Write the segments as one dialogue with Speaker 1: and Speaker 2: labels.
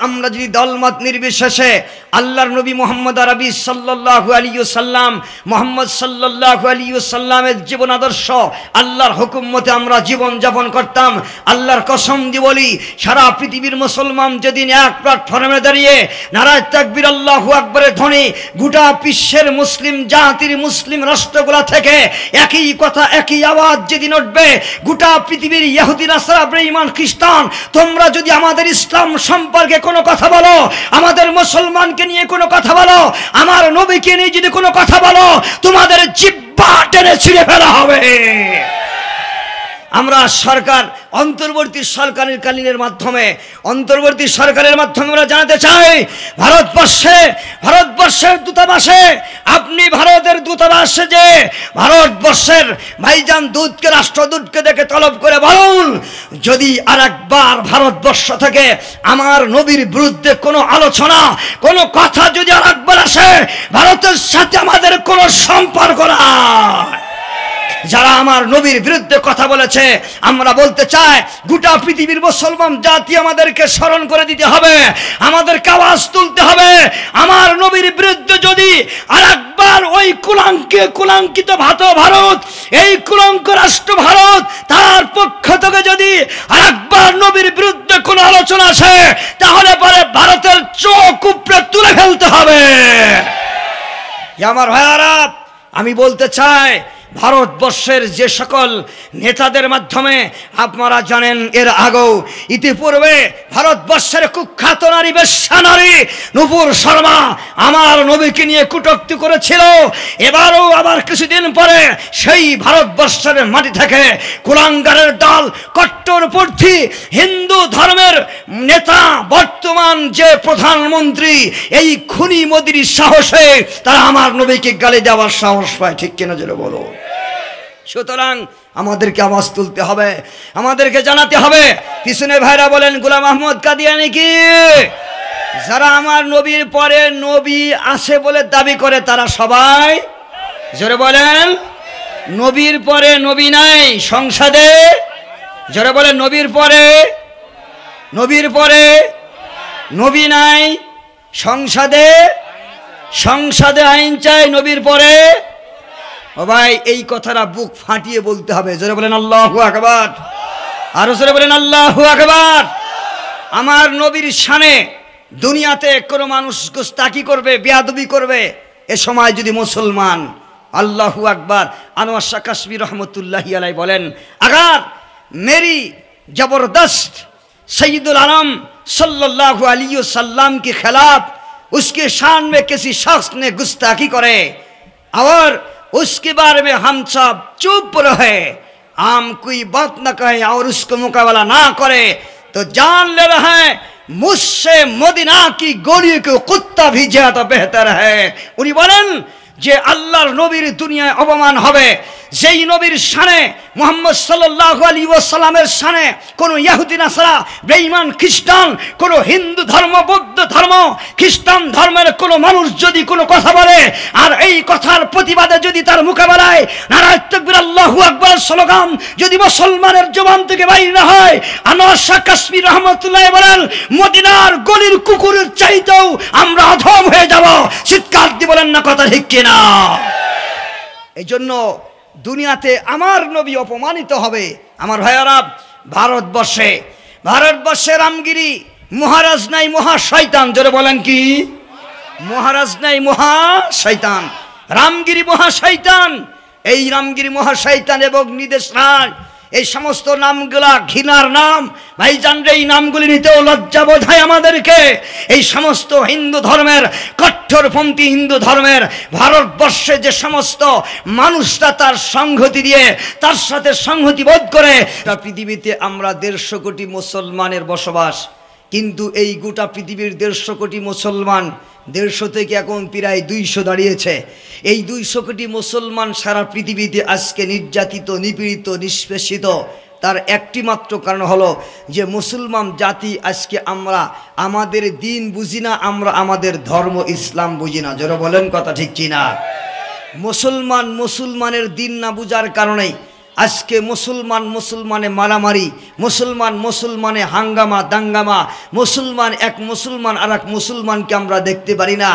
Speaker 1: আমরা যদি দলমত নির্বিশেষে আল্লাহর নবী মুহাম্মদ আরবি সাল্লাল্লাহু আলাইহি ওয়াসাল্লাম মুহাম্মদ সাল্লাল্লাহু আলাইহি ওয়াসাল্লামের জীবন আদর্শ আল্লাহর হুকুম মতে আমরা জীবন যাপন করতাম, আল্লাহর কসম দিয়ে বলি সারা পৃথিবীর মুসলমান যেদিন এক প্ল্যাটফর্মে দাঁড়িয়ে নারায়ে তাকবীর আল্লাহু আকবারের ধ্বনি গোটা বিশ্বের মুসলিম জাতির মুসলিম রাষ্ট্রগুলো থেকে একই কথা একই আওয়াজ যেদিন উঠবে, গোটা পৃথিবীর ইহুদি নাসারা বেঈমান খ্রিস্টান তোমরা যদি আমাদের ইসলাম সম্পর্কে কোনো কথা বলো, আমাদের মুসলমানকে নিয়ে কোনো কথা বলো, আমার নবীকে নিয়ে যদি কোনো কথা বলো, তোমাদের জিহ্বা টেনে ছিঁড়ে ফেলা হবে। আমরা সরকার অন্তর্বর্তী সরকারের মাধ্যমে আমরা জানাতে চাই ভারতবর্ষের দূতাবাসে আপনি ভারতের দূতাবাসে যে ভারতবর্ষের ভাইজান দূতকে রাষ্ট্রদূতকে দেখে তলব করে বলুন যদি আরেকবার ভারতবর্ষ থেকে আমার নবীর বিরুদ্ধে কোনো আলোচনা কোনো কথা যদি আরেকবার আসে, ভারতের সাথে আমাদের কোনো সম্পর্ক নাই। যারা আমার নবীর বিরুদ্ধে কথা বলেছে আমরা বলতে চাই গোটা পৃথিবীর মুসলমান জাতি আমাদেরকে স্মরণ করে দিতে হবে, আমাদেরকে আওয়াজ তুলতে হবে। আমার নবীর বিরুদ্ধে যদি আরেকবার ওই কুলাঙ্কিত ভারত, এই কুলঙ্ক রাষ্ট্র ভারত তার পক্ষ থেকে যদি আরেকবার নবীর বিরুদ্ধে কোনো আলোচনা আসে, তাহলে পরে ভারতের চোখ উপড়ে তুলে ফেলতে হবে। আমার ভাইয়ারা, আমি বলতে চাই ভারতবর্ষের যে সকল নেতাদের মাধ্যমে আপনারা জানেন এর আগেও ইতিপূর্বে ভারতবর্ষের কুখ্যাত নারী বেশ্যা নারী নূপুর শর্মা আমার নবীকে নিয়ে কটূক্তি করেছিল, এবারও আবার কিছুদিন পরে সেই ভারতবর্ষের মাটি থেকে কুলাঙ্গারের দল কট্টরপন্থী হিন্দু ধর্মের নেতা বর্তমান যে প্রধানমন্ত্রী এই খুনি মোদির সাহসে তারা আমার নবীকে গালি দেওয়ার সাহস পায়, ঠিক কিনা জোরে বলো। সুতরাং আমাদেরকে আওয়াজ তুলতে হবে, আমাদেরকে জানাতে হবে। পিছনে ভাইরা বলেন গোলাম আহমদ কাদিয়ানী কি? যারা আমার নবীর পরে নবী আছে বলে দাবি করে তারা সবাই জোরে বলেন নবীর পরে নবী নাই সংসদে, জোরে বলেন নবীর পরে নবী নাই সংসদে আইন চাই, নবীর পরে। ও ভাই এই কথাটা বুক ফাটিয়ে বলতে হবে, জোরে বলেন আল্লাহু আকবার, আরো জোরে বলেন আল্লাহু আকবার। আমার নবীর শানে দুনিয়াতে কোনো মানুষ গোস্তাকি করবে, বেয়াদবি করবে, এ সময় যদি মুসলমান আল্লাহু আকবার আনোয়ার শাহ কাশ্মীর রহমতুল্লাহি আলাইহি বলেন अगर मेरी जबरदस्त सैयदुल आलम सल्लल्लाहु अलैहि वसल्लम के खिलाफ उसके शान में किसी शख्स ने गुस्ताखी करे और उसके बारे में हम सब चुप रहे, हम कोई बात न कहे और उसको मुकाबला ना करे, तो जान ले रहे हैं मुझसे मदीना की गोली को कुत्ता भी ज्यादा बेहतर है। उन्हीं बोलें जे আল্লাহর নবীর দুনিয়ায় অপমান হবে, যেই নবীর শানে মুহাম্মদ সাল্লাল্লাহু আলাইহি ওয়াসাল্লামের শানে কোন ইহুদি নাসারা বেঈমান খ্রিস্টান, কোন হিন্দু ধর্ম বৌদ্ধ ধর্ম খ্রিস্টান ধর্মের কোন মানুষ যদি কোনো কথা বলে আর এই কথার প্রতিবাদে যদি তার মোকাবেলায় নারায়ে তাকবীর আল্লাহু আকবার স্লোগান যদি মুসলমানের জবান থেকে বাইর না হয়, আনোয়ার শাহ কাশ্মীর রহমাতুল্লাহ বলেন মদিনার গলির কুকুরের চাইতেও আমরা অধম হয়ে যাব। চিৎকার দিয়ে বলেন না কথা ঠিক কিনা? এই জন্য দুনিয়াতে আমার নবী অপমানিত হবে। আমার ভাইয়ারা, ভারতবর্ষে রামগিরি মহারাজ নাই মহা শয়তান, জোরে বলেন কি? মহারাজ নাই মহা শয়তান, রামগিরি মহা শয়তান। এই রামগিরি মহা শয়তান এবং নিদেশ রাজ এই সমস্ত নামগুলা ঘৃণার নাম। ভাইজান এই নামগুলি নিতেও লজ্জা বোধ হয় আমাদেরকে। এই সমস্ত হিন্দু ধর্মের কট্টরপন্থী হিন্দু ধর্মের ভারতবর্ষে যে সমস্ত মানুষরা তার সংহতি দিয়ে তার সাথে সংহতি বোধ করে, পৃথিবীতে আমরা 150 কোটি মুসলমানের বসবাস, কিন্তু এই গোটা পৃথিবীর 150 কোটি মুসলমান 150 থেকে এখন প্রায় 200 দাঁড়িয়েছে। এই 200 কোটি মুসলমান সারা পৃথিবীতে আজকে নির্যাতিত, নিপীড়িত, নিষ্পেষিত। তার একটি মাত্র কারণ হলো যে মুসলমান জাতি আজকে আমরা আমাদের দিন বুঝি না, আমরা আমাদের ধর্ম ইসলাম বুঝি না। যারা বলেন কথা ঠিক কিনা? মুসলমানের দিন না বুঝার কারণেই আজকে মুসলমানে মারামারি, মুসলমানে হাঙ্গামা দাঙ্গামা, মুসলমান আর এক মুসলমানকে আমরা দেখতে পারি না।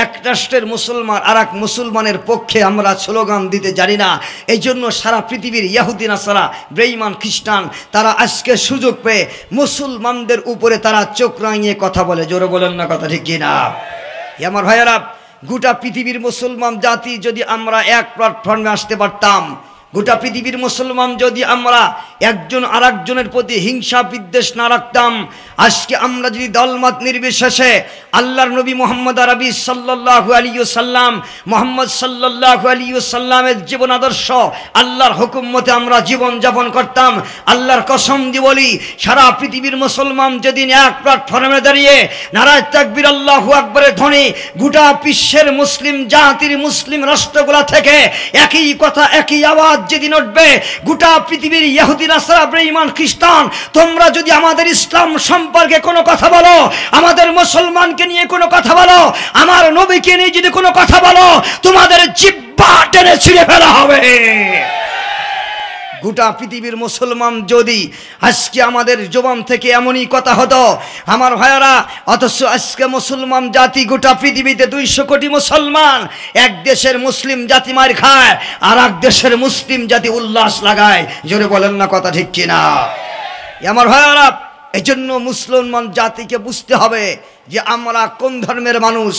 Speaker 1: এক রাষ্ট্রের মুসলমান আর এক মুসলমানের পক্ষে আমরা স্লোগান দিতে জানি না। এই জন্য সারা পৃথিবীর ইহুদি নাসারা, বেঈমান খ্রিস্টান তারা আজকে সুযোগ পেয়ে মুসলমানদের উপরে তারা চোখ রাঙিয়ে কথা বলে। জোরে বলেন না কথা ঠিক কিনা? আমার ভাইয়েরা, গোটা পৃথিবীর মুসলমান জাতি যদি আমরা এক প্ল্যাটফর্মে আসতে পারতাম, গোটা পৃথিবীর মুসলমান যদি আমরা একজন আর একজনের প্রতি হিংসা বিদ্বেষ না রাখতাম, আজকে আমরা যদি দলমত নির্বিশেষে আল্লাহর নবী মুহাম্মদ আরবি সাল্লাল্লাহু আলাইহি ওয়াসাল্লাম, মুহাম্মদ সাল্লাল্লাহু আলাইহি ওয়াসাল্লামের জীবন আদর্শ, আল্লাহর হুকুম মতে আমরা জীবন যাপন করতাম, আল্লাহর কসম দিয়ে বলি সারা পৃথিবীর মুসলমান যেদিন এক প্ল্যাটফর্মে দাঁড়িয়ে নারায়ে তাকবীর আল্লাহু আকবরের ধ্বনি গোটা বিশ্বের মুসলিম জাতির মুসলিম রাষ্ট্রগুলো থেকে একই কথা একই আওয়াজ যেদিন উঠবে, গোটা পৃথিবীর ইহুদি নাসারা বেঈমান খ্রিস্টান তোমরা যদি আমাদের ইসলাম সম্পর্কে কোনো কথা বলো, আমাদের মুসলমানকে নিয়ে কোনো কথা বলো, আমার নবীকে নিয়ে যদি কোনো কথা বলো, তোমাদের জিহ্বা টেনে ছিঁড়ে ফেলা হবে। গোটা পৃথিবীর মুসলমান যদি আজকে আমাদের জবান থেকে এমনই কথা হতো আমার ভাইয়ারা, অথচ আজকে মুসলমান জাতি গোটা পৃথিবীতে 200 কোটি মুসলমান, এক দেশের মুসলিম জাতি মার খায় আর এক দেশের মুসলিম জাতি উল্লাস লাগায়। জোরে বলেন না কথা ঠিক কিনা? আমার ভাইয়ারা, এই জন্য মুসলমান জাতিকে বুঝতে হবে যে আমরা কোন ধর্মের মানুষ,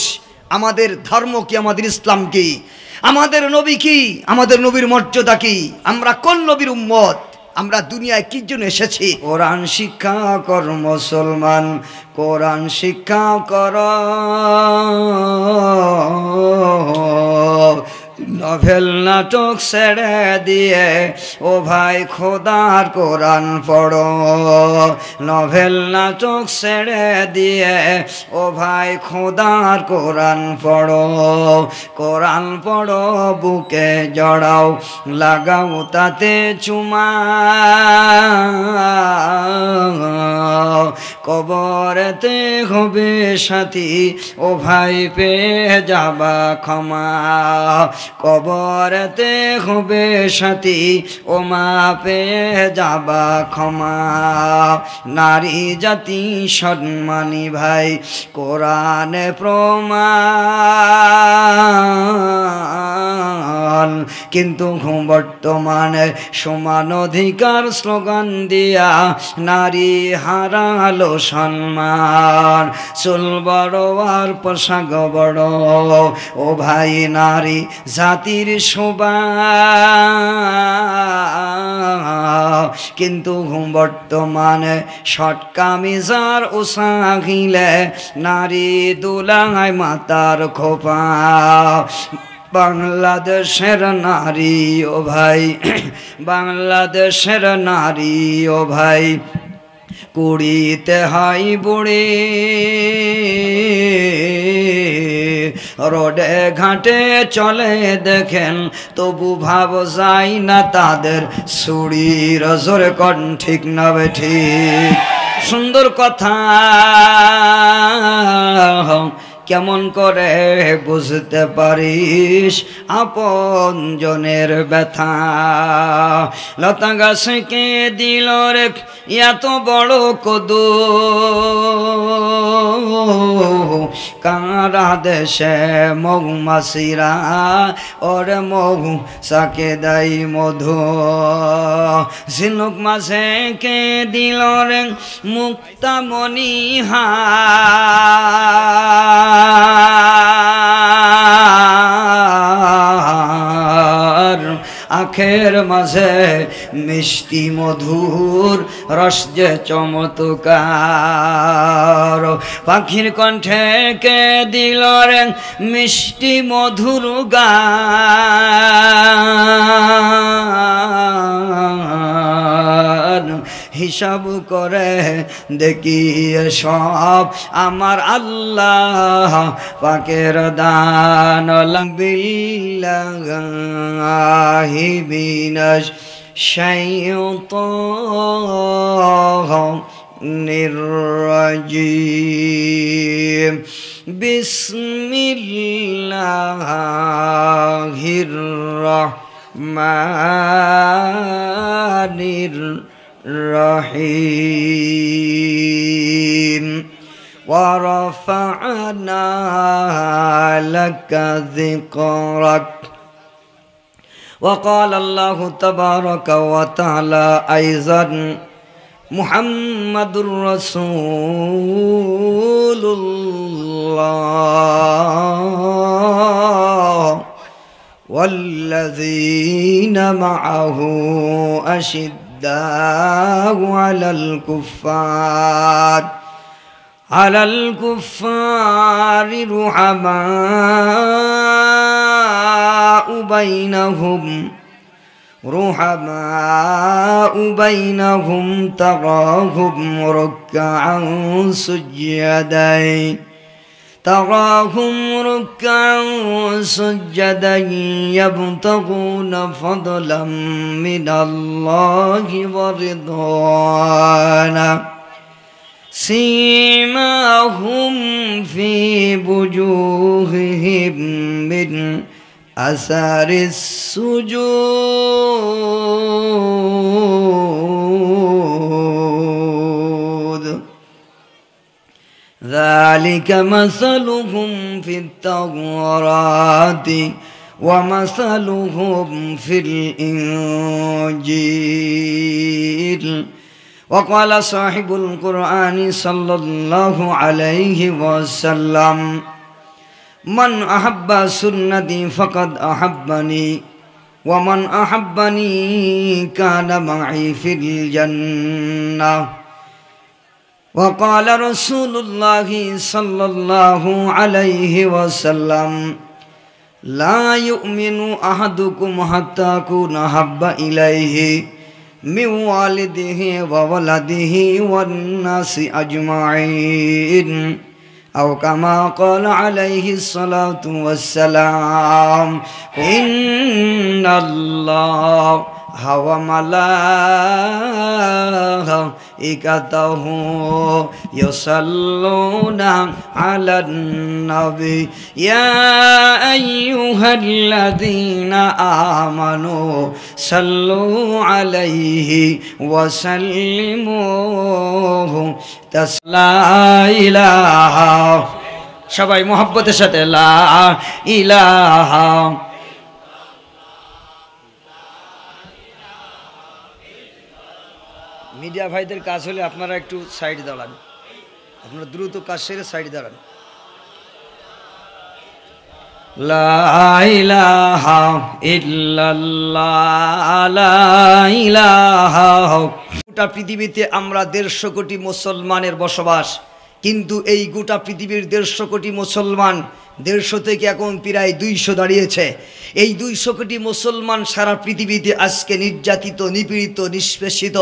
Speaker 1: আমাদের ধর্ম কি, আমাদের ইসলাম কি, আমাদের নবী কি, আমাদের নবীর মর্যাদা কি, আমরা কোন নবীর উম্মত, আমরা দুনিয়ায় কি জন্য এসেছি। কোরআন শিক্ষা কর মুসলমান, কোরআন শিক্ষা কর, নভেল নাটক ছেড়ে দিয়ে ও ভাই খোদার কোরআন পড়ো, নভেল নাটক ছেড়ে দিয়ে ও ভাই খোদার কোরআন পড়ো, কোরআন পড়ো বুকে জড়াও লাগাও তাতে চুমা, কবরেতে হবে সাথী ও ভাই পেয়ে যাবা ক্ষমা, কবরেতে হবে সাথী ও মা পেয়ে যাবা ক্ষমা। নারী জাতি সম্মানী ভাই কোরআনে প্রমাণ, কিন্তু বর্তমানে সমান অধিকার স্লোগান দিয়া নারী হারালো সম্মান, চুল বড় আর পোশাক বড় ও ভাই নারী জাতির শোভা, কিন্তু বর্তমানে শর্ট কামিজার উসাহিলে নারী দুলায় মাতার খোপা। বাংলাদেশের নারী ও ভাই, বাংলাদেশের নারী ও ভাই কুড়িতে হাই বুড়ি, রোডে ঘাটে চলে দেখেন তবু ভাব যায় না তাদের ছুরির জোরে কন ঠিক না ঠিক? সুন্দর কথা, কেমন করে বুঝতে পারিস আপন জনের ব্যথা, লতা গাছকে দিল রে এত বড় কদু, কারা দেশে মৌমাছিরা ওরে মৌ সাকে দেয় মধু, ঝিনুক মাঝে কে দিল রে মুক্তামণি হার, আখের মাঝে মিষ্টি মধুর রস যে চমৎকার, পাখির কণ্ঠে কে দিল রে মিষ্টি মধুর গান, হিসাব করে দেখি সব আমার আল্লাহ পাকের দান। বিল্লাহি মিনাশ শাইতানির রাজিম, বিসমিল্লাহির الرحيم ورفعنا لك ذكرك وقال الله تبارك وتعالى أيضا محمد رسول الله والذين معه أشداء على الكفار رحماء بينهم تراهم ركعا سجدا يبتغون فضلا من الله ورضوانا سيماهم في وجوههم من أثر السجود ذلك مثلهم في التوراة ومثلهم في الإنجيل وقال صاحب القرآن صلى الله عليه وسلم من أحب سنتي فقد أحبني ومن أحبني كان معي في الجنة وقال رسول الله صلى الله عليه وسلم لا يؤمن أحدكم حتى أكون أحب إليه من والده وولده والناس أجمعين أو كما قال عليه الصلاة والسلام إن الله وملائكته يصلون على النبي يا أيها الذين آمنوا صلوا عليه وسلموا لا إله সবাই মোহাব্বতের সাথে লা ইলাহা মিডিয়া ভাইদের কাজ হলে আপনারা একটু সাইড দাঁড়ান, আপনারা দ্রুত কাজ সেরে সাইড দাঁড়ান। লা ইলাহা ইল্লাল্লাহ লা ইলাহা। গোটা পৃথিবীতে আমরা 150 কোটি মুসলমানের বসবাস, কিন্তু এই গোটা পৃথিবীর 150 কোটি মুসলমান 150 থেকে এখন প্রায় 200 দাঁড়িয়েছে। এই 200 কোটি মুসলমান সারা পৃথিবীতে আজকে নির্যাতিত, নিপীড়িত, নিষ্পেষিত।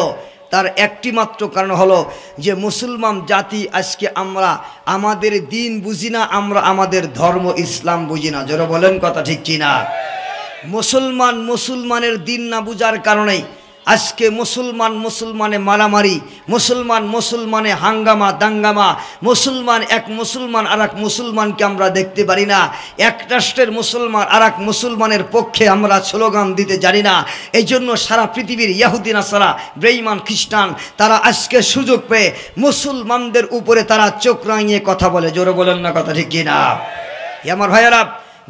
Speaker 1: তার একটি মাত্র কারণ হলো যে মুসলমান জাতি আজকে আমরা আমাদের দিন বুঝি না, আমরা আমাদের ধর্ম ইসলাম বুঝি না। জোরে বলেন কথা ঠিক কিনা? মুসলমানের দিন না বুঝার কারণেই আজকে মুসলমানে মারামারি, মুসলমানে হাঙ্গামা দাঙ্গামা, এক মুসলমান আর এক মুসলমানকে আমরা দেখতে পারি না। এক রাষ্ট্রের মুসলমান আর এক মুসলমানের পক্ষে আমরা স্লোগান দিতে জানি না। এই জন্য সারা পৃথিবীর ইহুদি নাসারা, বেঈমান খ্রিস্টান তারা আজকে সুযোগ পেয়ে মুসলমানদের উপরে তারা চোখ রাঙিয়ে কথা বলে। জোরে বলেন না কথা ঠিক কিনা? আমার ভাইয়েরা,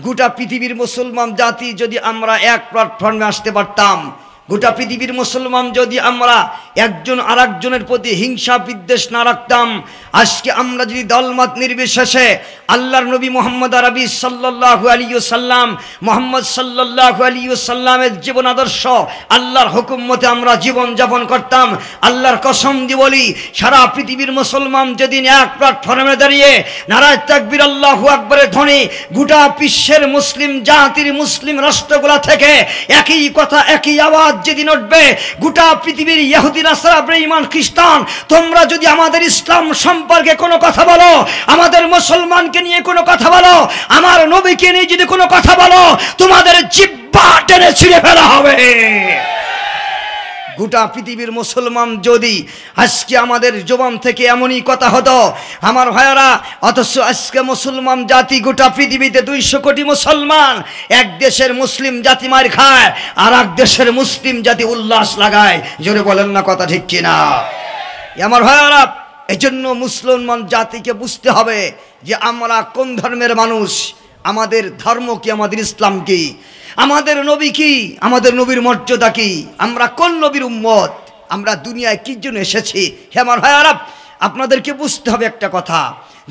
Speaker 1: গোটা পৃথিবীর মুসলমান জাতি যদি আমরা এক প্ল্যাটফর্মে আসতে পারতাম, গোটা পৃথিবীর মুসলমান যদি আমরা একজন আর একজনের প্রতি হিংসা বিদ্বেষ না রাখতাম, আজকে আমরা যদি দলমত নির্বিশেষে আল্লাহর নবী মুহাম্মদ আরবি সাল্লাল্লাহু আলাইহি ওয়াসাল্লাম, মুহাম্মদ সাল্লাল্লাহু আলাইহি ওয়াসাল্লামের জীবন আদর্শ, আল্লাহর হুকুম মতে আমরা জীবন যাপন করতাম, আল্লাহর কসম দিয়ে বলি সারা পৃথিবীর মুসলমান যেদিন এক প্ল্যাটফর্মে দাঁড়িয়ে নারায়ে তাকবীর আল্লাহু আকবরের ধ্বনি গোটা বিশ্বের মুসলিম জাতির মুসলিম রাষ্ট্রগুলা থেকে একই কথা একই আওয়াজ যেদিন উঠবে, গোটা পৃথিবীর ইহুদি নাসারা বেঈমান খ্রিস্টান তোমরা যদি আমাদের ইসলাম সম্পর্কে কোনো কথা বলো, আমাদের মুসলমানকে নিয়ে কোনো কথা বলো, আমার নবীকে নিয়ে যদি কোনো কথা বলো, তোমাদের জিহ্বা টেনে ছিঁড়ে ফেলা হবে। গোটা পৃথিবীর মুসলমান যদি আজকে আমাদের জবান থেকে এমনই কথা হতো আমার ভাইয়ারা, অথচ আজকে মুসলমান জাতি গোটা পৃথিবীতে 200 কোটি মুসলমান, এক দেশের মুসলিম জাতি মার খায় আর এক দেশের মুসলিম জাতি উল্লাস লাগায়। জোরে বলেন না কথা ঠিক কিনা? আমার ভাইয়ারা, এই জন্য মুসলমান জাতিকে বুঝতে হবে যে আমরা কোন ধর্মের মানুষ, আমাদের ধর্ম কি, আমাদের ইসলাম কি, আমাদের নবী কি, আমাদের নবীর মর্যাদা কি, আমরা কোন নবীর উম্মত, আমরা দুনিয়ায় কি জন্য এসেছি। হে আমার ভাইয়ারা, আপনাদেরকে বুঝতে হবে একটা কথা,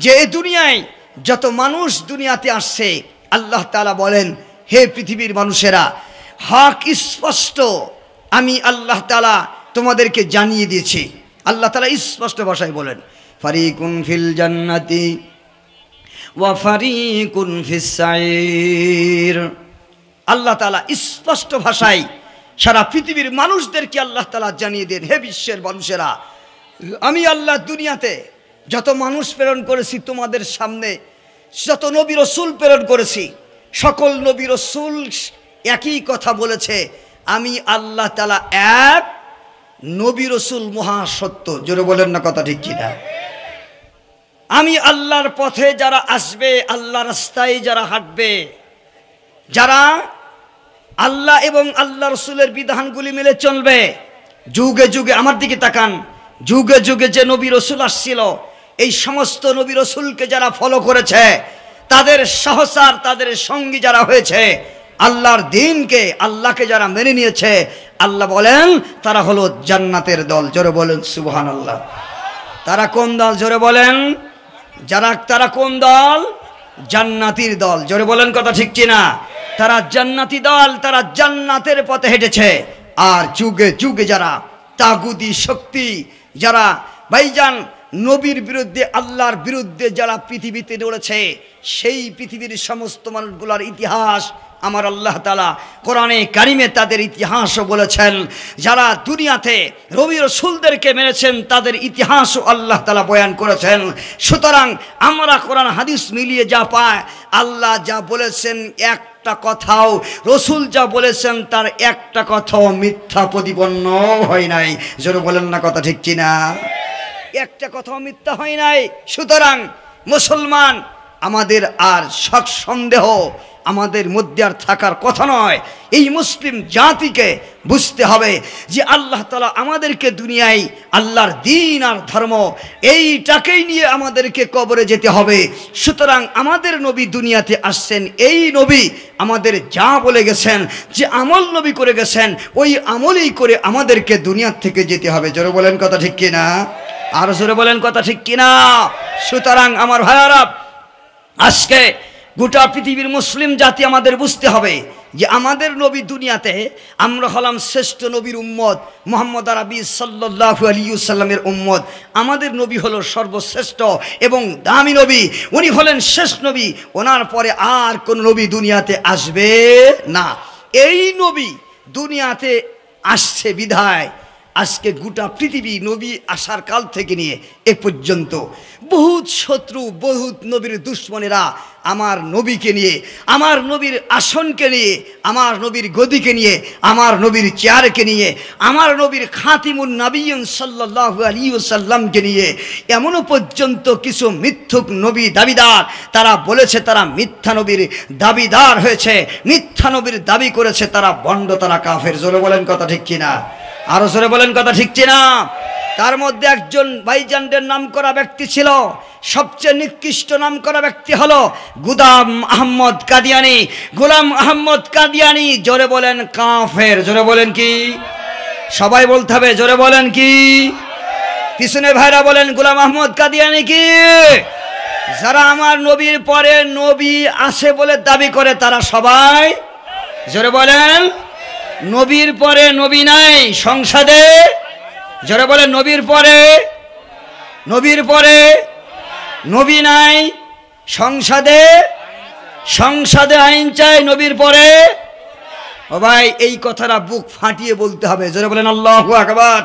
Speaker 1: যে এই দুনিয়ায় যত মানুষ দুনিয়াতে আসছে, আল্লাহ তাআলা বলেন, হে পৃথিবীর মানুষেরা, হক স্পষ্ট আমি আল্লাহ তাআলা তোমাদেরকে জানিয়ে দিয়েছি। আল্লাহ তাআলা স্পষ্ট ভাষায় বলেন, ফারিকুন ফিল জান্নাতি ওয়া ফারিকুন ফিস সাইর। আল্লাহ তাআলা স্পষ্ট ভাষায় সারা পৃথিবীর মানুষদেরকে আল্লাহ তাআলা জানিয়ে দেন, হে বিশ্বের মানুষেরা, আমি আল্লাহ দুনিয়াতে যত মানুষ প্রেরণ করেছি তোমাদের সামনে, যত নবী রাসূল প্রেরণ করেছি, সকল নবী রাসূল একই কথা বলেছে, আমি আল্লাহ তাআলা এক, নবী রাসূল মহাসত্য। জোরে বলেন না কথা ঠিক কিনা? আমি আল্লাহর পথে যারা আসবে, আল্লাহ রাস্তায় যারা হাঁটবে, যারা আল্লাহ এবং আল্লাহ রসুলের বিধানগুলি মেনে চলবে, যুগে যুগে, আমার দিকে তাকান, যুগে যুগে যে নবী রসুল আসছিল, এই সমস্ত নবী রসুলকে যারা ফলো করেছে, তাদের সহচর, তাদের সঙ্গী যারা হয়েছে, আল্লাহর দ্বীনকে, আল্লাহকে যারা মেনে নিয়েছে, আল্লাহ বলেন তারা হলো জান্নাতের দল। জোরে বলেন সুবহানাল্লাহ। তারা কোন দল? জোরে বলেন। তারা কোন দল? জান্নাতীর দল। জোরে বলেন কথা ঠিক কিনা? তারা জান্নাতি দল, তারা জান্নাতের পথে হেঁটেছে। আর যুগে যুগে যারা তাগুতি শক্তি, যারা ভাইজান নবীর বিরুদ্ধে, আল্লাহর বিরুদ্ধে যারা পৃথিবীতে লড়েছে, সেই পৃথিবীর সমস্ত মানুষগুলোর ইতিহাস আমার আল্লাহ তাআলা কোরআনে কারিমে তাদের ইতিহাসও বলেছেন। যারা দুনিয়াতে নবী রাসূলদেরকে মেনেছেন, তাদের ইতিহাসও আল্লাহ তাআলা বয়ান করেছেন। সুতরাং আমরা কোরআন হাদিস মিলিয়ে যা পাই, আল্লাহ যা বলেছেন একটা কথাও, রসুল যা বলেছেন তার একটা কথাও মিথ্যা প্রতিপন্ন হয় নাই। জোরে বলেন না কথা ঠিক কিনা? একটা কথাও মিথ্যা হয় নাই। সুতরাং মুসলমান, আমাদের আর শক সন্দেহ আমাদের মধ্যে আর থাকার কথা নয়। এই মুসলিম জাতিকে বুঝতে হবে যে আল্লাহ তাআলা আমাদেরকে দুনিয়ায় আল্লাহর দ্বীন আর ধর্ম, এইটাকেই নিয়ে আমাদেরকে কবরে যেতে হবে। সুতরাং আমাদের নবী দুনিয়াতে আসছেন, এই নবী আমাদের যা বলে গেছেন, যে আমল নবী করে গেছেন, ওই আমলই করে আমাদেরকে দুনিয়া থেকে যেতে হবে। জোরে বলেন কথা ঠিক কিনা? আর জোরে বলেন কথা ঠিক কিনা? সুতরাং আমার ভাইয়ারা, আজকে গোটা পৃথিবীর মুসলিম জাতি আমাদের বুঝতে হবে যে আমাদের নবী দুনিয়াতে, আমরা হলাম শ্রেষ্ঠ নবীর উম্মত, মুহাম্মদ আরবি সাল্লাল্লাহু আলাইহি ওয়াসাল্লামের উম্মত। আমাদের নবী হলো সর্বশ্রেষ্ঠ এবং দামি নবী, উনি হলেন শেষ নবী, ওনার পরে আর কোন নবী দুনিয়াতে আসবে না। এই নবী দুনিয়াতে আসছে বিধায় আজকে গোটা পৃথিবী নবী আসার কাল থেকে নিয়ে এ পর্যন্ত বহুত শত্রু, বহুত নবীর দুশ্মনেরা আমার নবীকে নিয়ে, আমার নবীর আসনকে নিয়ে, আমার নবীর গদিকে নিয়ে, আমার নবীর চেয়ারকে নিয়ে, আমার নবীর খাতিমুন নবিয়্যিন সাল্লাল্লাহু আলাইহি ওয়াসাল্লামকে নিয়ে এমনও পর্যন্ত কিছু মিথ্যুক নবী দাবিদার, তারা বলেছে তারা মিথ্যা নবীর দাবিদার হয়েছে, মিথ্যা নবীর দাবি করেছে, তারা ভণ্ড, তারা কাফের। জোরে বলেন কথা ঠিক কিনা? আরো জোরে বলেন কথা ঠিক কিনা? তার মধ্যে একজন ভাইজানদের নাম করা ব্যক্তি ছিল, সবচেয়ে নিকৃষ্ট নাম করা ব্যক্তি হলো গোলাম আহমদ কাদিয়ানি। গোলাম আহমদ কাদিয়ানি, জোরে বলেন কাফের। জোরে বলেন কি? সবাই বলতে হবে, জোরে বলেন কি? পিছনে ভাইরা বলেন গোলাম আহমদ কাদিয়ানি কি? যারা আমার নবীর পরে নবী আসে বলে দাবি করে, তারা সবাই, জোরে বলেন, নবীর পরে নবী নাই সংসদে। জোরে বলেন, নবীর পরে, নবীর পরে নবী নাই সংসদে, সংসদে আইন চাই, নবীর পরে। ও ভাই, এই কথাটা বুক ফাটিয়ে বলতে হবে। জোরে বলেন আল্লাহু আকবার।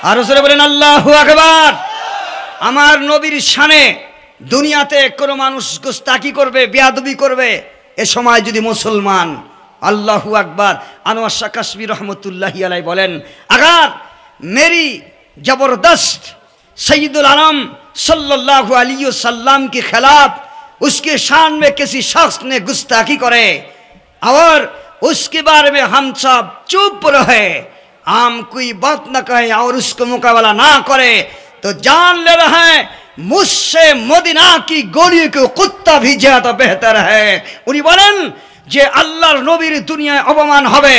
Speaker 1: আর জোরে বলেন আল্লাহু আকবার। আমার নবীর শানে দুনিয়াতে কোনো মানুষ গোস্তাকি করবে, বেয়াদবি করবে, এ সময় যদি মুসলমান अल्लाहु अकबर। अनवर शाह कश्मीर रहमतुल्लाहि अलैह बोलें, अगर मेरी जबरदस्त सैयदुल आलम सल्लल्लाहु अलैहि वसल्लम के खिलाफ उसके शान में किसी शख्स ने गुस्ताखी करे और उसके बारे में हम सब चुप रहे, हम कोई बात न कहे और उसको मुकाबला ना करे, तो जान ले रहे हैं मुझसे मदीना की गोली को कुत्ता भी ज्यादा बेहतर है। उन्हीं बोलें जे अल्लाहर नबीर दुनियाয় অপমান হবে,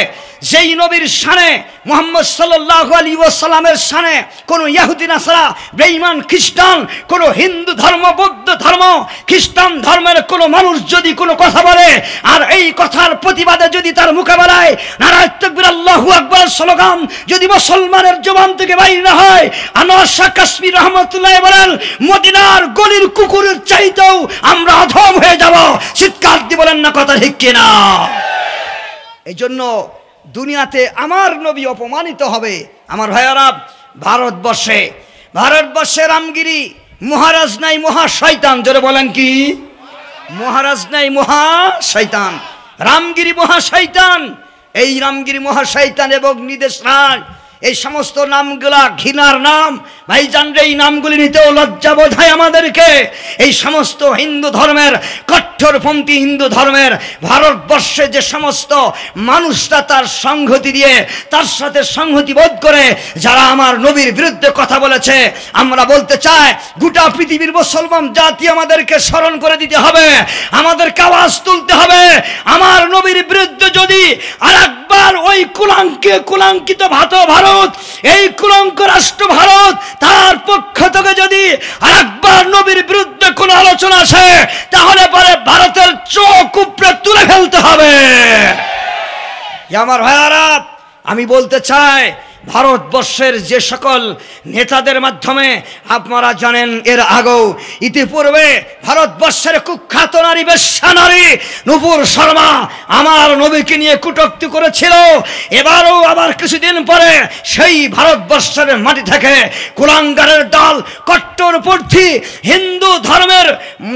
Speaker 1: যেই নবীর শানে মুহাম্মদ সাল্লাল্লাহু আলাইহি ওয়াসাল্লামের শানে কোন ইহুদি নাসারা বেঈমান খ্রিস্টান কোন হিন্দু ধর্ম বৌদ্ধ ধর্ম খ্রিস্টান ধর্মের কোন মানুষ যদি কোনো কথা বলে আর এই কথার প্রতিবাদে যদি তার মোকাবেলায় নারায়ে তাকবীর আল্লাহু আকবার স্লোগান যদি মুসলমানের জবান থেকে বাইর না হয়, আনোয়ার শাহ কাশ্মীর রহমাতুল্লাহ বলেন মদিনার গলির কুকুরের চাইতেও আমরা অধম হয়ে যাব। চিৎকার দিয়ে বলেন না কথা ঠিক কিনা? এই জন্য দুনিয়াতে আমার নবী অপমানিত হবে। আমার ভাইয়ারা, ভারতবর্ষে রামগিরি মহারাজ নাই মহা শয়তান, জোরে বলেন কি? মহারাজ নাই মহা শয়তান, রামগিরি মহা শয়তান। এই রামগিরি মহা শয়তান এবং নিদেশ রাজ, এই সমস্ত নামগুলা ঘৃণার নাম। ভাইজান এই নামগুলি নিতেও লজ্জা বোধ হয় আমাদেরকে। এই সমস্ত হিন্দু ধর্মের কট্টরপন্থী হিন্দু ধর্মের ভারতবর্ষে যে সমস্ত মানুষরা তার সংহতি দিয়ে তার সাথে সংহতি বোধ করে যারা আমার নবীর বিরুদ্ধে কথা বলেছে, আমরা বলতে চাই গোটা পৃথিবীর মুসলমান জাতি আমাদেরকে স্মরণ করে দিতে হবে, আমাদেরকে আওয়াজ তুলতে হবে। আমার নবীর বিরুদ্ধে যদি আর একবার ওই কুলাঙ্কিত ভারত, এই কুলঙ্ক রাষ্ট্র ভারত, তার পক্ষ থেকে যদি আরেকবার নবীর বিরুদ্ধে কোন আলোচনা আসে তাহলে পরে ভারতের চোখ উপরে তুলে ফেলতে হবে। আমার ভাইয়ারা, আমি বলতে চাই ভারতবর্ষের যে সকল নেতাদের মাধ্যমে আপনারা জানেন এর আগেও ইতিপূর্বে ভারতবর্ষের কুখ্যাত নারী বেশ্যা নারী নূপুর শর্মা আমার নবীকে নিয়ে কটূক্তি করেছিল। এবারও আবার কিছুদিন পরে সেই ভারতবর্ষের মাটি থেকে কুলাঙ্গারের দল কট্টরপন্থী হিন্দু ধর্মের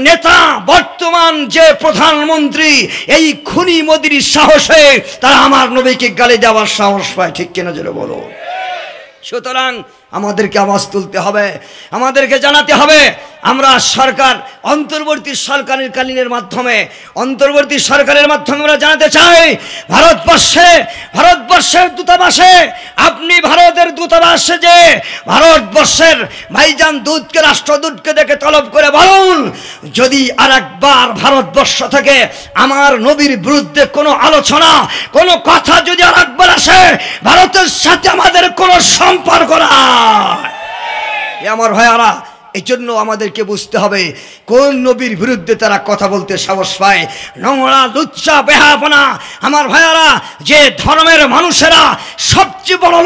Speaker 1: নেতা বর্তমান যে প্রধানমন্ত্রী এই খুনি মোদির সাহসে তারা আমার নবীকে গালি দেওয়ার সাহস পায়। ঠিক কিনা জোরে বলো? সুতরাং আমাদেরকে আওয়াজ তুলতে হবে, আমাদেরকে জানাতে হবে। আমরা সরকার অন্তর্বর্তী সরকারের মাধ্যমে আমরা জানাতে চাই ভারতবর্ষের দূতাবাসে, আপনি ভারতের দূতাবাসে যে ভারতবর্ষের ভাইজান দূতকে রাষ্ট্রদূতকে দেখে তলব করে বলুন, যদি আর একবার ভারতবর্ষ থেকে আমার নবীর বিরুদ্ধে কোনো আলোচনা কোনো কথা যদি আর একবার আসে, ভারতের সাথে আমাদের কোনো সম্পর্ক না। আমার ভাইয়ারা, এই জন্য আমাদেরকে বুঝতে হবে কোন নবীর বিরুদ্ধে তারা কথা বলতে সাহস পায়। নোংরা লুচ্চা বেহাপনা। আমার ভাইয়ারা, যে ধর্মের মানুষেরা সবচেয়ে বড়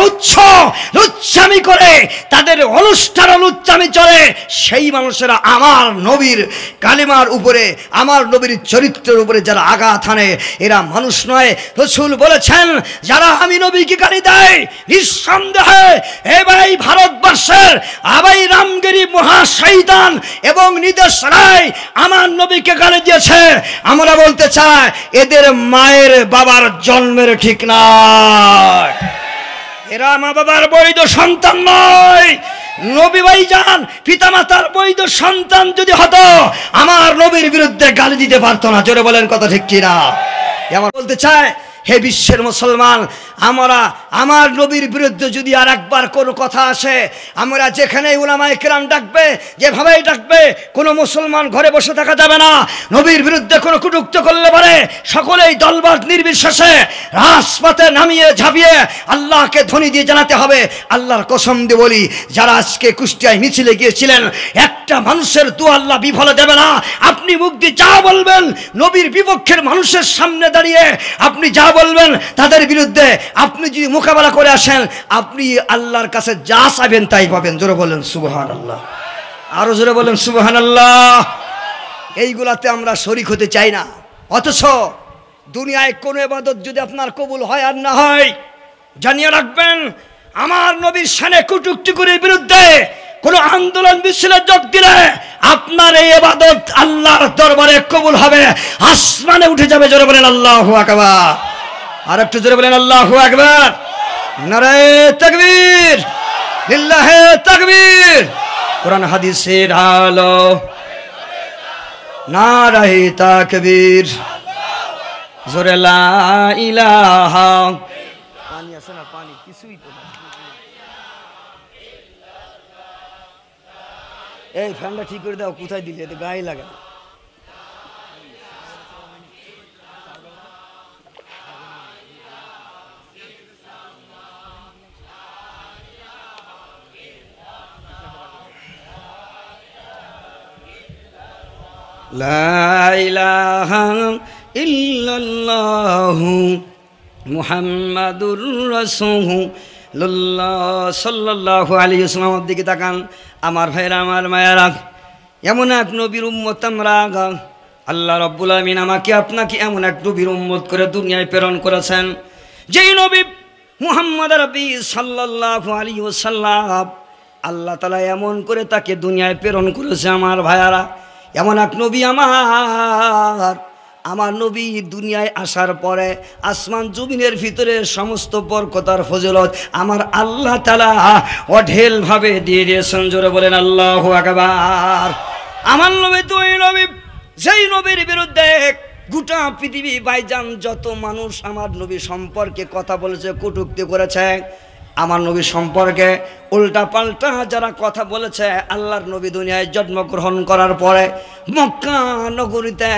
Speaker 1: লুচ্চামি করে, তাদের অনুষ্ঠান লুচ্চামি চলে, সেই মানুষেরা আমার নবীর কালিমার উপরে আমার নবীর চরিত্রের উপরে যারা আঘাত হানে এরা মানুষ নয়। রাসূল বলেছেন যারা আমি নবীকে গালি দেয় নিঃসন্দেহে এ ভাই ভারতবর্ষের আবাই রামগিরি শয়তান এবং নিদেশ রায় আমার নবীকে গালি দিয়েছে। আমরা বলতে চাই এদের মায়ের বাবার জন্মের ঠিক নয়, এরা মা বাবার বৈধ সন্তান নয়। নবী ভাইজান পিতামাতার বৈধ সন্তান যদি হতো আমার নবীর বিরুদ্ধে গালি দিতে পারতো না। জোরে বলেন কথা ঠিক কিনা? আমরা বলতে চাই হে বিশ্বের মুসলমান, আমরা আমার নবীর বিরুদ্ধে যদি আর একবার কোনো কথা আসে, আমরা যেখানে উলামায়ে কেরাম ডাকবে যেভাবেই ডাকবে, কোনো মুসলমান ঘরে বসে থাকা যাবে না। নবীর বিরুদ্ধে কোনো কটূক্তি করলে পারে সকলেই দলবল নির্বিশেষে রাজপথে নামিয়ে ঝাঁপিয়ে আল্লাহকে ধ্বনি দিয়ে জানাতে হবে। আল্লাহর কসম দিয়ে বলি, যারা আজকে কুষ্টিয়ায় মিছিলে গিয়েছিলেন, একটা মানুষের দোয়া আল্লাহ বিফলে দেবে না। আপনি মুখ দিয়ে যা বলবেন নবীর বিপক্ষের মানুষের সামনে দাঁড়িয়ে আপনি যা বলবেন তাদের বিরুদ্ধে আপনি যদি মোকাবেলা করে আসেন, আপনি আল্লাহর কাছে যা চাইবেন তাই পাবেন। জোরে বলেন সুবহানাল্লাহ, আরো জোরে বলেন সুবহানাল্লাহ। এইগুলাতে আমরা শরীক হতে চাই না। অথচ দুনিয়ায় কোনো ইবাদত যদি আপনার কবুল হয় আর না হয়, জানিয়ে রাখবেন আমার নবীর শানে কটূক্তি করে বিরুদ্ধে কোন আন্দোলন মিছিলে যোগ দিলে আপনার এই ইবাদত আল্লাহর দরবারে কবুল হবে, আসমানে উঠে যাবে। জোরে বলেন আল্লাহু আকবার। আর একটু জোরে বলেন আল্লাহু আকবার। নারায়ে তাকবীর, লিল্লাহে তাকবীর। কোরআন হাদিসের আলো, নারায়ে তাকবীর, জোরে লা ইলাহা। পানি আছে না? পানি কিছুই তো না। এই ফ্যানটা ঠিক করে দাও, কোথায় দিলে? এতে গায়ে লাগে না। লা ইলাহা ইল্লাল্লাহু মুহাম্মাদুর রাসূলুল্লাহ সাল্লাল্লাহু আলাইহি ওয়াসাল্লামের দিকে তাকান আমার ভাইরা, আমার মায়েরা। এমন এক নবীর উম্মত আমরা। আল্লাহ রাব্বুল আলামিন আমাকে আপনাকে এমন এক নবীর উম্মত করে দুনিয়ায় প্রেরণ করেছেন, যেই নবী মুহাম্মদ আরবি সাল্লাল্লাহু আলাইহি ওয়াসাল্লাম। আল্লাহ তাআলা এমন করে তাকে দুনিয়ায় প্রেরণ করেছে আমার ভাইয়ারা। এমন এক নবী আমার নবী দুনিয়ায় আসার পরে আসমান জমিনের ভিতরে সমস্ত বরকত আর ফজিলত আমার আল্লাহ তাআলা অঢেল ভাবে দিয়ে দিয়েছেন। জোরে বলেন আল্লাহু আকবার। আমার নবী তো এই নবী, যেই নবীর বিরুদ্ধে গোটা পৃথিবী ভাইজান যত মানুষ আমার নবী সম্পর্কে কথা বলেছে, কটূক্তি করেছে, আমার নবী সম্পর্কে উল্টা পাল্টা যারা কথা বলেছে, আল্লাহর নবী দুনিয়ায় জন্মগ্রহণ করার পরে মক্কা নগরীতে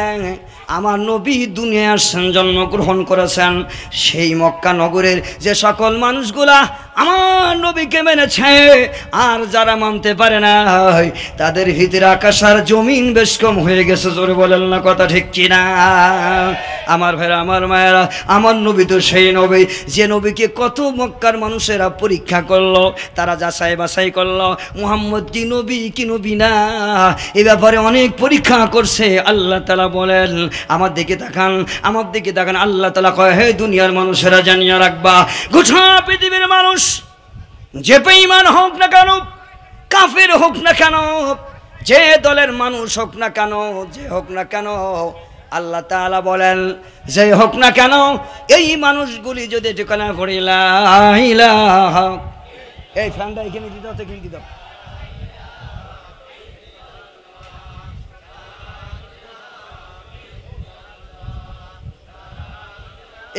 Speaker 1: আমার নবী দুনিয়ায় আসছেন, জন্মগ্রহণ করেছেন। সেই মক্কা নগরের যে সকল মানুষগুলা আমার নবীকে মেনেছে আর যারা মানতে পারে না, তাদের ভিতরে আকাশ আর জমিন বেশ কম হয়ে গেছে। জোরে বলেন না কথা ঠিক কিনা? আমার ভাইরা, আমার মায়েরা, আমার নবী তো সেই নবী যে নবীকে কত মক্কার মানুষেরা পরীক্ষা করলো, তারা যাচাই বাছাই করলো মুহাম্মদ কি নবী কি নবী না, এ ব্যাপারে অনেক পরীক্ষা করছে। আল্লাহ তাআলা বলেন, আমার দিকে তাকান, আমার দিকে তাকান। আল্লাহ তাআলা কয়, হে দুনিয়ার মানুষেরা জানিয়ে রাখবা, গোটা পৃথিবীর মানুষ যে বেঈমান হোক না কেন, কাফের হোক না কেন, যে দলের মানুষ হোক না কেন, যে হোক না কেন, আল্লাহ তাআলা বলেন যে হোক না কেন, এই মানুষগুলি যদি ঠিকানা করি লা ইলাহা। এই ফ্যানটা এখানে দিতে হচ্ছে, কি দাও।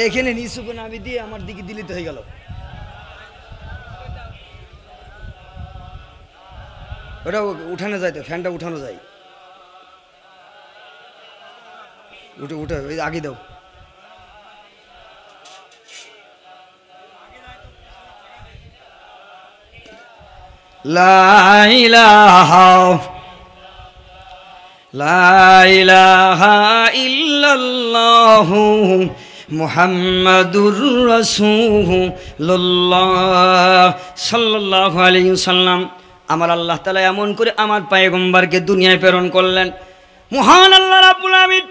Speaker 1: এখানে নিচু করে আমি দিয়ে আমার দিকে দিলিত হয়ে গেল। ওটা উঠানো যায় তো, ফ্যানটা উঠানো যায়। উঠে উঠে ওই আগে দাও। লা ইলাহা লা ইলাহা ইল্লাল্লাহু মুহাম্মাদুর রাসূলুল্লাহ সাল্লাল্লাহু আলাইহি ওয়াসাল্লাম। আমার আল্লাহ তাআলা এমন করে আমার পয়গম্বরকে দুনিয়ায় প্রেরণ করলেন। মহান আল্লাহ রাব্বুল আমিন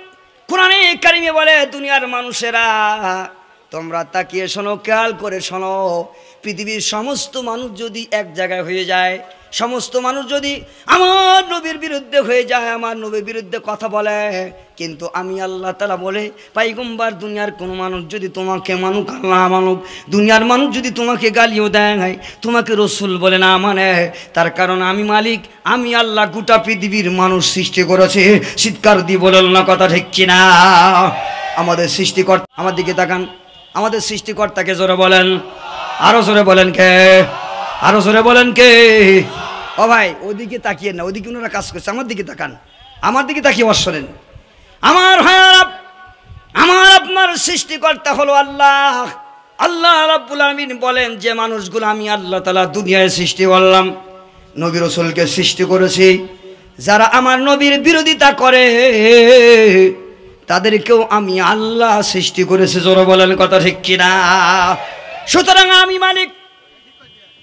Speaker 1: কোরআনে কারিমে বলে, দুনিয়ার মানুষেরা তোমরা তাকিয়ে শোনো, খেয়াল করে শোনো, পৃথিবীর সমস্ত মানুষ যদি এক জায়গায় হয়ে যায়, সমস্ত মানুষ যদি আমার নবীর বিরুদ্ধে হয়ে যায়, আমার নবীর বিরুদ্ধে কথা বলে, কিন্তু আমি আল্লাহ তাআলা বলে পয়গম্বর দুনিয়ার কোনো মানুষ যদি তোমাকে মানুক আর না মানুক, দুনিয়ার মানুষ যদি তোমাকে গালিও দেয়, তোমাকে রসুল বলে না মানে, তার কারণ আমি মালিক, আমি আল্লাহ গোটা পৃথিবীর মানুষ সৃষ্টি করেছে। চিৎকার দিয়ে বলেন না কথা ঠিক কিনা? আমাদের সৃষ্টিকর্তা, আমার দিকে তাকান, আমাদের সৃষ্টিকর্তাকে জোরে বলেন, আরো জোরে বলেন কে, আরো জোরে বলেন কে? ও ভাই ওইদিকে তাকিয়ে না, ওইদিকে ওনারা কাজ করছে, আমার দিকে তাকান, আমার দিকে তাকিয়ে বসেন। আমার ভাইয়ারা, আমার আপনার সৃষ্টিকর্তা হলো আল্লাহ। আল্লাহ রাব্বুল আমিন বলেন যে মানুষগুলো আমি আল্লাহ তাআলা দুনিয়ায় সৃষ্টি করলাম, নবী রাসূলকে সৃষ্টি করেছি, যারা আমার নবীর বিরোধিতা করে তাদেরকেও আমি আল্লাহ সৃষ্টি করেছি। জোরে বলেন কথা ঠিক কিনা? সুতরাং আমি মালিক,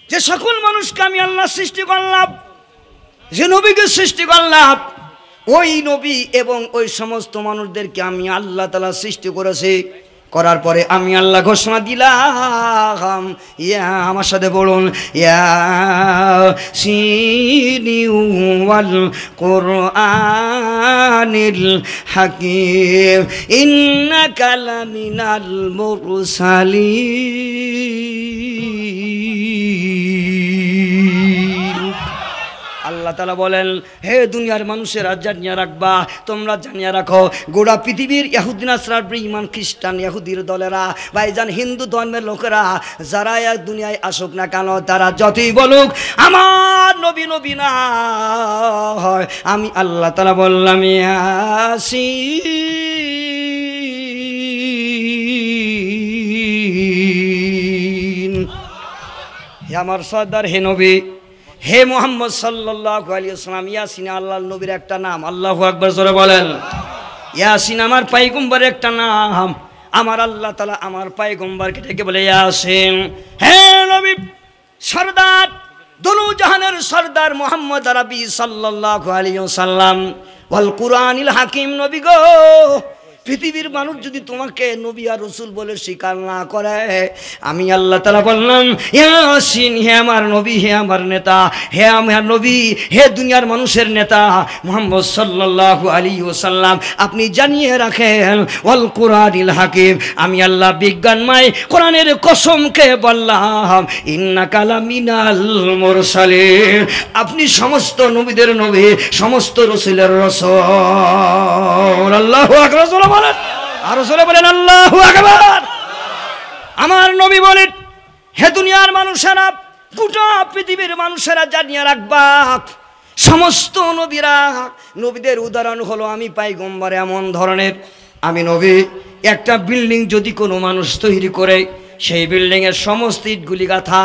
Speaker 1: যে সকল মানুষকে আমি আল্লাহ সৃষ্টি করলাম, যে নবীকে সৃষ্টি করলাম, ওই নবী এবং ওই সমস্ত মানুষদেরকে আমি আল্লাহ তাআলা সৃষ্টি করেছি। করার পরে আমি আল্লাহ ঘোষণা দিলাম, ইয়া আমার সাথে বলুন, ইয়াসিন ওয়াল কুরআনিল হাকীম ইন্নাকা লামিনাল মুরসালিন। আল্লাহ তাআলা বলেন, হে দুনিয়ার মানুষেরা জানিয়ে রাখবা, তোমরা জানিয়ে রাখো, গোটা পৃথিবীর ইহুদি নাসরার বেঈমান খ্রিস্টান ইহুদির দলেরা, ভাইজান হিন্দু ধর্মের লোকেরা যারা দুনিয়ায় আসুক না কেন, তারা যতই বলুক আমার নবী নবী না হয়, আমি আল্লাহ তাআলা বললাম ইয়াসিন। হে আমার সর্দার, হে নবী, হে মুহাম্মদ সাল্লাল্লাহু আলাইহি ওয়াসাল্লাম, ইয়াসিন আল্লাহর নবীর একটা নাম। আল্লাহু আকবার জোরে বলেন। ইয়াসিন আমার পয়গম্বরের একটা নাম। আমার আল্লাহ তাআলা আমার পয়গম্বরকে ডেকে বলে ইয়াসিন, হে নবী সরদার, দুনু জাহানের সরদার মুহাম্মদ আরবি সাল্লাল্লাহু আলাইহি ওয়াসাল্লাম ওয়াল কুরআনিল হাকিম, নবী গো, পৃথিবীর মানুষ যদি তোমাকে নবী আর রাসূল বলে স্বীকার না করে, আমি আল্লাহ তাআলা বললাম ইয়াসিন, হে আমার নবী, হে আমার নেতা, হে আমার নবী, হে দুনিয়ার মানুষের নেতা মুহাম্মদ সাল্লাল্লাহু আলাইহি ওয়াসাল্লাম, আপনি জানিয়ে রাখেন ওয়াল কুরআনিল হাকিম, আমি আল্লাহ বিজ্ঞানময় কোরআনের কসমকে বললাম ইন্নাকা লামিনাল মুরসালিন, আপনি সমস্ত নবীদের নবী, সমস্ত রাসূলের রাসূল। আল্লাহু আকবার বলেন, আর রাসূল বলেন আল্লাহু আকবার। আমার নবী বলেন, হে দুনিয়ার মানুষেরা, গোটা পৃথিবীর মানুষেরা জানিয়ে রাখবা, সমস্ত নবীরা, নবীদের উদাহরণ হলো আমি পয়গম্বর এমন ধরনের, আমি নবী একটা বিল্ডিং যদি কোনো মানুষ তৈরি করে, সেই বিল্ডিংয়ের সমস্ত ইটগুলি গাঁথা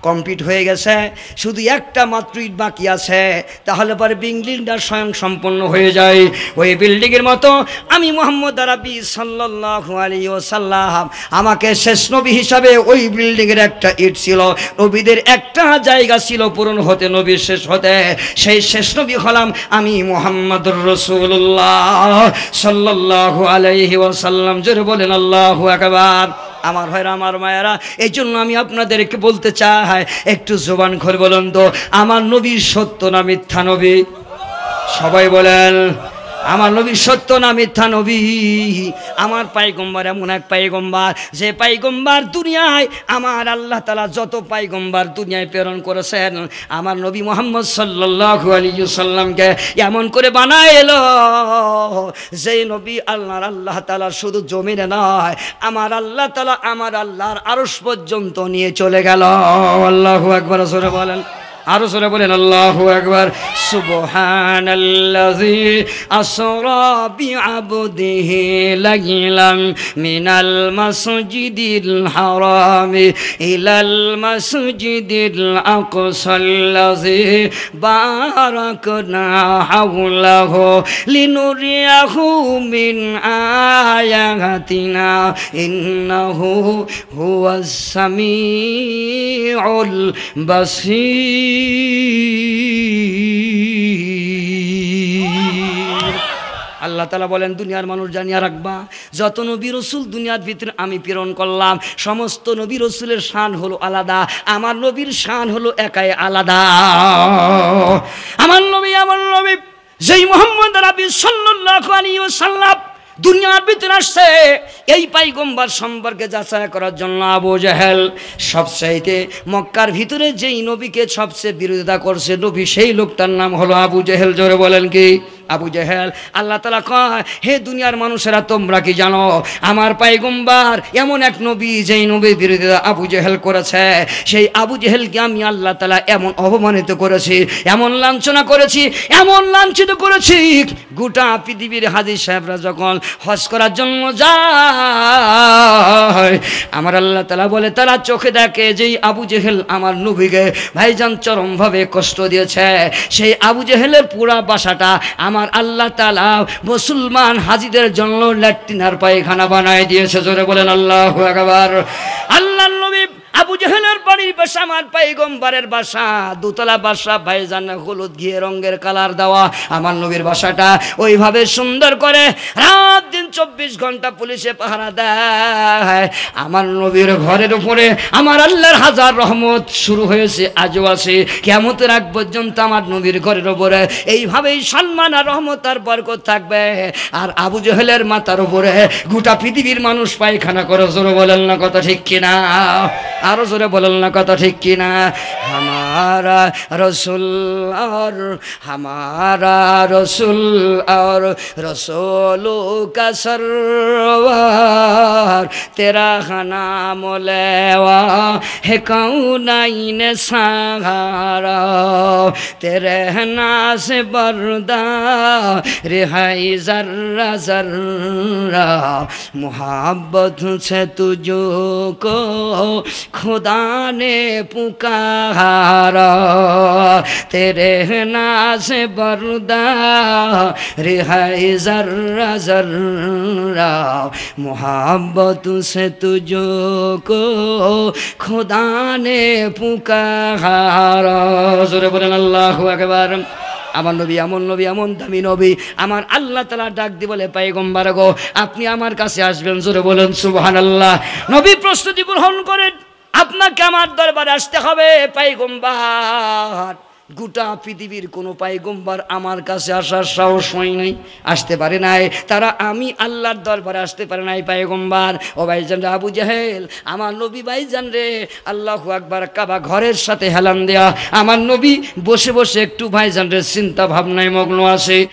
Speaker 1: কমপ্লিট হয়ে গেছে, শুধু একটা মাত্র ইট বাকি আছে, তাহলে পরে বিল্ডিংটা স্বয়ং সম্পন্ন হয়ে যায়। ওই বিল্ডিংয়ের মতো আমি মুহাম্মদ আরবি সাল্লাল্লাহু আলাইহি ওয়াসাল্লাম, আমাকে শেষ নবী হিসাবে ওই বিল্ডিংয়ের একটা ইট ছিল, নবীদের একটা জায়গা ছিল পূরণ হতে, নবীর শেষ হতে, সেই শেষ নবী হলাম আমি মুহাম্মদুর রাসূলুল্লাহ সাল্লাল্লাহু আলাইহি ওয়াসাল্লাম। জোরে বলেন আল্লাহু আকবার। আমার ভাইরা, আমার মায়েরা, এই জন্য আমি আপনাদেরকে বলতে চাই, একটু জবান খুলে বলুন তো, আমার নবী সত্য না মিথ্যা নবী? সবাই বলেন, আমার নবী সত্য না মিথ্যা নবী? আমার পয়গম্বর এমন এক পয়গম্বর, যে পয়গম্বর দুনিয়ায় আমার আল্লাহ তাআলা যত পয়গম্বর দুনিয়ায় প্রেরণ করেছেন, আমার নবী মুহাম্মদ সাল্লাল্লাহু আলাইহি ওয়াসাল্লামকে এমন করে বানাইলো, যে নবী আল্লাহ তাআলা শুধু জমিনে নয়, আমার আল্লাহ তাআলা আমার আল্লাহর আরশ পর্যন্ত নিয়ে চলে গেল। আল্লাহু আকবার জোরে বলেন, আরো জোরে বলেন আল্লাহু আকবার। সুবহানাল্লাযী আসরা বিআবদিহি লাইলাম মিনাল মাসজিদিল হারামি ইলাল মাসজিদিল আকসাল্লাযী বারাকনা হাওলাহু লিনুরিয়াহু মিন আয়াতিনা ইন্নাহু হুয়াস সামিউল বাসীর। আল্লাহ তাআলা বলেন, দুনিয়ার মানুষ জানিয়ে রাখবা, যত নবী রসুল দুনিয়ার ভিতরে আমি প্রেরণ করলাম, সমস্ত নবী রসুলের শান হলো আলাদা, আমার নবীর শান হলো একাই আলাদা। আমার নবী যেই মুহাম্মদ আরবি সাল্লাল্লাহু আলাইহি ওয়াসাল্লাম দুনিয়ার ভিতরে আসছে, এই পয়গম্বর সম্পর্কে যাচাই করার জন্য আবু জাহেল সবচাইতে মক্কার ভিতরে যেই নবীকে সবচেয়ে বিরোধিতা করছে নবী, সেই লোকটার নাম হলো আবু জাহেল। জোরে বলেন কি? আবু জাহেল। আল্লাহ তাআলা কয়, হে দুনিয়ার মানুষেরা, তোমরা কি জানো আমার পয়গম্বর এমন এক নবী, যেই নবীর বিরোধিতা আবু জাহেল করেছে, সেই আবু জাহেলকে আমি আল্লাহ তাআলা এমন অপমানিত করেছি, এমন লাঞ্ছনা করেছি, এমন লাঞ্ছিত করেছি, গোটা পৃথিবীর হাজী সাহেবরা যখন হজ করার জন্য যায়, আমার আল্লাহ তাআলা বলে তারা চোখে দেখে যেই আবু জাহেল আমার নবীকে ভাইজান চরমভাবে কষ্ট দিয়েছে, সেই আবু জাহেলের পুরা বাসাটা আমার আল্লাহ তাআলা মুসলমান হাজীদের জন্য ল্যাট্রিন আর পায়খানা বানায় দিয়েছে। জোরে বলেন আল্লাহু আকবার। আল্লাহর নবী আবু জাহেলের বাড়ির বাসা আমার পয়গম্বরের বাসা, দোতলা বাসা, ভাইজান হলুদ ঘিয়ে রঙের কালার দেওয়া। আমার নবীর বাসাটা ওইভাবে সুন্দর করে রাত দিন 24 ঘন্টা পুলিশে পাহারা দেয়। আমার নবীর ঘরের উপরে আমার আল্লাহর হাজার রহমত শুরু হয়েছে, আজও আছে, কিয়ামতের আগ পর্যন্ত আমার নবীর ঘরের উপরে এইভাবেই সম্মান আর রহমত আর বরকত থাকবে। আর আবু জাহেলের মাথার উপরে গোটা পৃথিবীর মানুষ পায়খানা করে। জোরে বলেন না কথা ঠিক কিনা? আরো জোরে বলেন না কথা ঠিক কিনা? हमारा रसूल और हमारा रसूल और रसूलों का सरवर तेरा नाम लेवा है कौनाइन सहारा तेरे नाम से बरदा रिहाई जर्रा जर्रा मोहब्बत से तुझको खुदा ने पुकारा तेरे नाम से बरदा रिहाई जर्रा जर्रा मोहब्बत से तुझको खुदा ने पुकारा। जोरे बोलेन अल्लाहु আকবার। আমার নবী এমন নবী, এমন দামি নবী, আমার আল্লাহ তাআলা ডাক দিয়ে বলে, পয়গম্বর গো আপনি আমার কাছে আসবেন। জোরে বলেন সুবহানাল্লাহ। নবী প্রস্তুতি গ্রহণ করেন, আপনাকে আমার দরবারে আসতে হবে পয়গম্বর। গোটা পৃথিবীর কোনো পয়গম্বর আমার কাছে আসার সাহস হয় নাই, আসতে পারে নাই, তারা আমি আল্লাহর দরবারে আসতে পারে নাই পয়গম্বর। ও ভাইজান রে আবু জাহেল, আমার নবী ভাইজান রে আল্লাহু আকবার, কাবা ঘরের সাথে হেলান দেয়া। আমার নবী বসে বসে একটু ভাইজান রে চিন্তা ভাবনায় মগ্ন আছে।